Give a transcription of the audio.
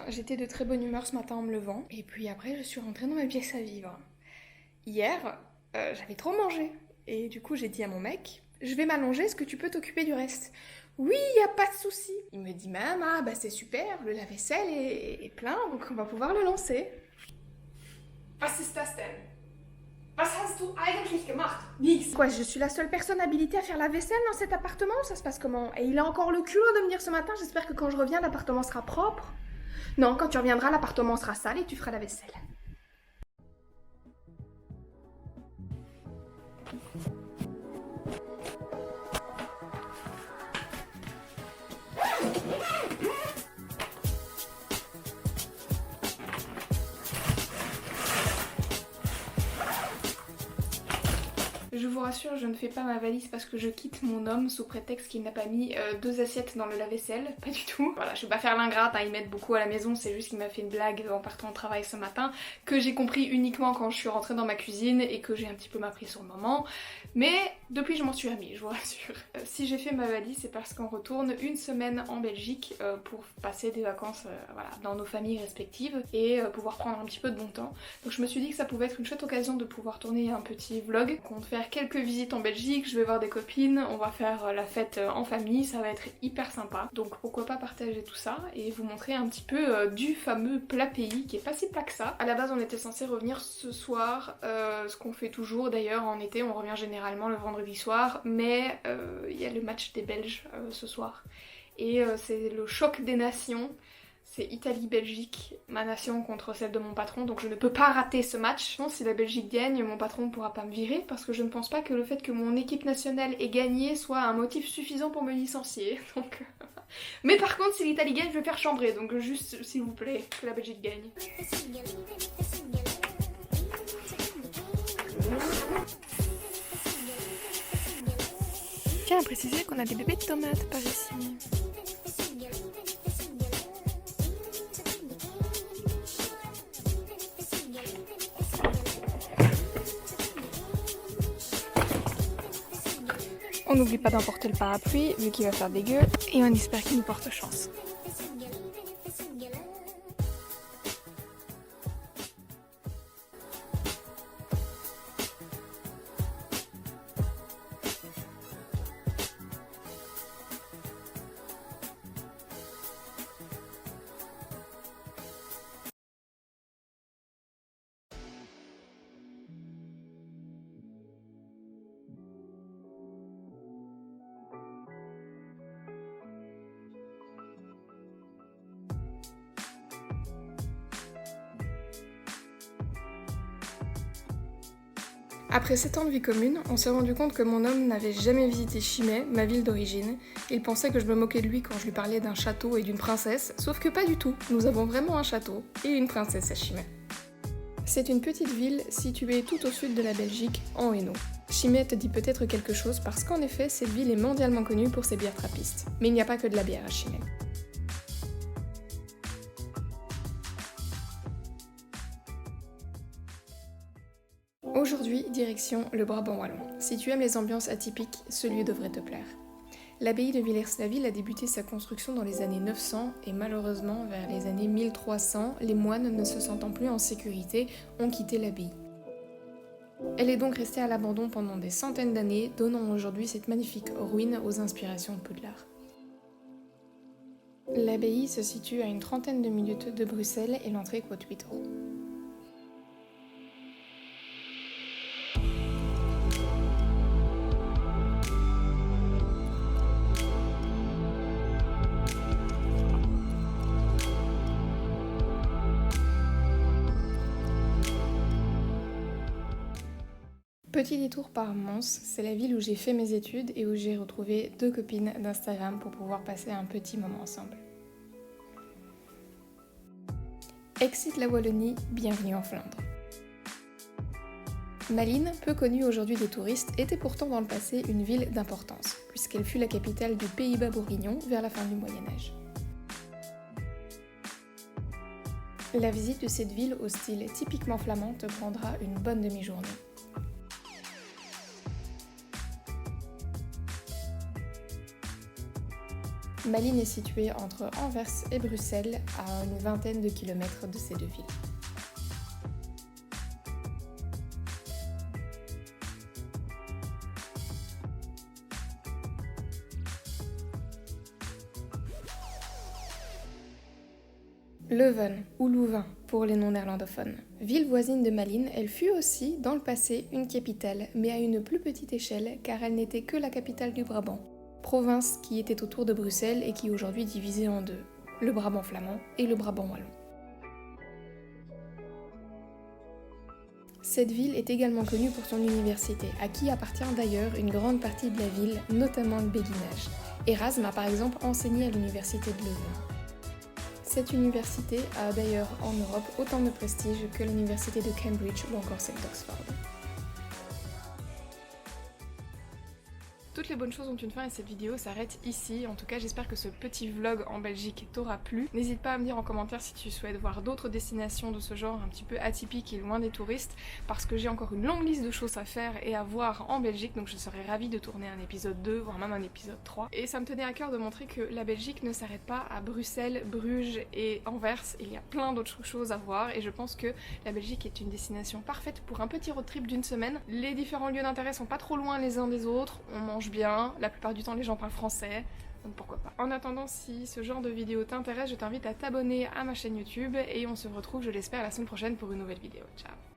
J'étais de très bonne humeur ce matin en me levant, et puis après je suis rentrée dans ma pièce à vivre. Hier, j'avais trop mangé, et du coup j'ai dit à mon mec, je vais m'allonger, est-ce que tu peux t'occuper du reste? Oui, y a pas de souci. Il me dit même, ah bah c'est super, le lave-vaisselle est plein, donc on va pouvoir le lancer. Was ist das denn? Was hast du eigentlich gemacht? Nichts. Quoi, je suis la seule personne habilitée à faire la vaisselle dans cet appartement ou ça se passe comment? Et il a encore le culot de me dire ce matin, j'espère que quand je reviens, l'appartement sera propre. Non, quand tu reviendras, l'appartement sera sale et tu feras la vaisselle. Je vous rassure, je ne fais pas ma valise parce que je quitte mon homme sous prétexte qu'il n'a pas mis 2 assiettes dans le lave-vaisselle, pas du tout. Voilà, je vais pas faire l'ingrate, hein, ils m'aident beaucoup à la maison, c'est juste qu'il m'a fait une blague en partant au travail ce matin, que j'ai compris uniquement quand je suis rentrée dans ma cuisine et que j'ai un petit peu m'appris sur le moment. Mais depuis je m'en suis remis, je vous rassure. Si j'ai fait ma valise, c'est parce qu'on retourne une semaine en Belgique pour passer des vacances voilà, dans nos familles respectives et pouvoir prendre un petit peu de bon temps. Donc je me suis dit que ça pouvait être une chouette occasion de pouvoir tourner un petit vlog, qu'on va faire quelques visites en Belgique, je vais voir des copines, on va faire la fête en famille, ça va être hyper sympa. Donc pourquoi pas partager tout ça et vous montrer un petit peu du fameux plat pays qui est pas si plat que ça. À la base on était censé revenir ce soir, ce qu'on fait toujours d'ailleurs en été, on revient généralement le vendredi soir, mais il y a le match des Belges ce soir. Et c'est le choc des nations. C'est Italie-Belgique, ma nation contre celle de mon patron, donc je ne peux pas rater ce match. Non, si la Belgique gagne, mon patron ne pourra pas me virer, parce que je ne pense pas que le fait que mon équipe nationale ait gagné soit un motif suffisant pour me licencier. Donc... Mais par contre, si l'Italie gagne, je vais faire chambrer, donc juste, s'il vous plaît, que la Belgique gagne. Tiens à préciser qu'on a des bébés de tomates par ici. On n'oublie pas d'emporter le parapluie vu qu'il va faire dégueu et on espère qu'il nous porte chance. Après 7 ans de vie commune, on s'est rendu compte que mon homme n'avait jamais visité Chimay, ma ville d'origine. Il pensait que je me moquais de lui quand je lui parlais d'un château et d'une princesse, sauf que pas du tout. Nous avons vraiment un château et une princesse à Chimay. C'est une petite ville située tout au sud de la Belgique, en Hainaut. Chimay te dit peut-être quelque chose parce qu'en effet, cette ville est mondialement connue pour ses bières trappistes. Mais il n'y a pas que de la bière à Chimay. Aujourd'hui, direction le Brabant wallon. Si tu aimes les ambiances atypiques, ce lieu devrait te plaire. L'abbaye de Villers-la-Ville a débuté sa construction dans les années 900 et malheureusement, vers les années 1300, les moines, ne se sentant plus en sécurité, ont quitté l'abbaye. Elle est donc restée à l'abandon pendant des centaines d'années, donnant aujourd'hui cette magnifique ruine aux inspirations de Poudlard. L'abbaye se situe à une trentaine de minutes de Bruxelles et l'entrée coûte 8 €. Petit détour par Mons, c'est la ville où j'ai fait mes études et où j'ai retrouvé 2 copines d'Instagram pour pouvoir passer un petit moment ensemble. Exit la Wallonie, bienvenue en Flandre. Malines, peu connue aujourd'hui des touristes, était pourtant dans le passé une ville d'importance, puisqu'elle fut la capitale du Pays-Bas bourguignon vers la fin du Moyen-Âge. La visite de cette ville au style typiquement flamand te prendra une bonne demi-journée. Malines est située entre Anvers et Bruxelles, à une vingtaine de kilomètres de ces deux villes. Leuven, ou Louvain pour les non-néerlandophones. Ville voisine de Malines, elle fut aussi, dans le passé, une capitale, mais à une plus petite échelle car elle n'était que la capitale du Brabant, province qui était autour de Bruxelles et qui est aujourd'hui divisée en deux, le Brabant flamand et le Brabant wallon. Cette ville est également connue pour son université, à qui appartient d'ailleurs une grande partie de la ville, notamment le béguinage. Erasme a par exemple enseigné à l'université de Leuven. Cette université a d'ailleurs en Europe autant de prestige que l'université de Cambridge ou encore celle d'Oxford. Toutes les bonnes choses ont une fin et cette vidéo s'arrête ici. En tout cas, j'espère que ce petit vlog en Belgique t'aura plu. N'hésite pas à me dire en commentaire si tu souhaites voir d'autres destinations de ce genre un petit peu atypiques et loin des touristes, parce que j'ai encore une longue liste de choses à faire et à voir en Belgique, donc je serais ravie de tourner un épisode 2, voire même un épisode 3. Et ça me tenait à cœur de montrer que la Belgique ne s'arrête pas à Bruxelles, Bruges et Anvers. Il y a plein d'autres choses à voir et je pense que la Belgique est une destination parfaite pour un petit road trip d'une semaine. Les différents lieux d'intérêt sont pas trop loin les uns des autres, on mange bien, la plupart du temps les gens parlent français, donc pourquoi pas. En attendant, si ce genre de vidéo t'intéresse, je t'invite à t'abonner à ma chaîne YouTube et on se retrouve, je l'espère, la semaine prochaine pour une nouvelle vidéo. Ciao!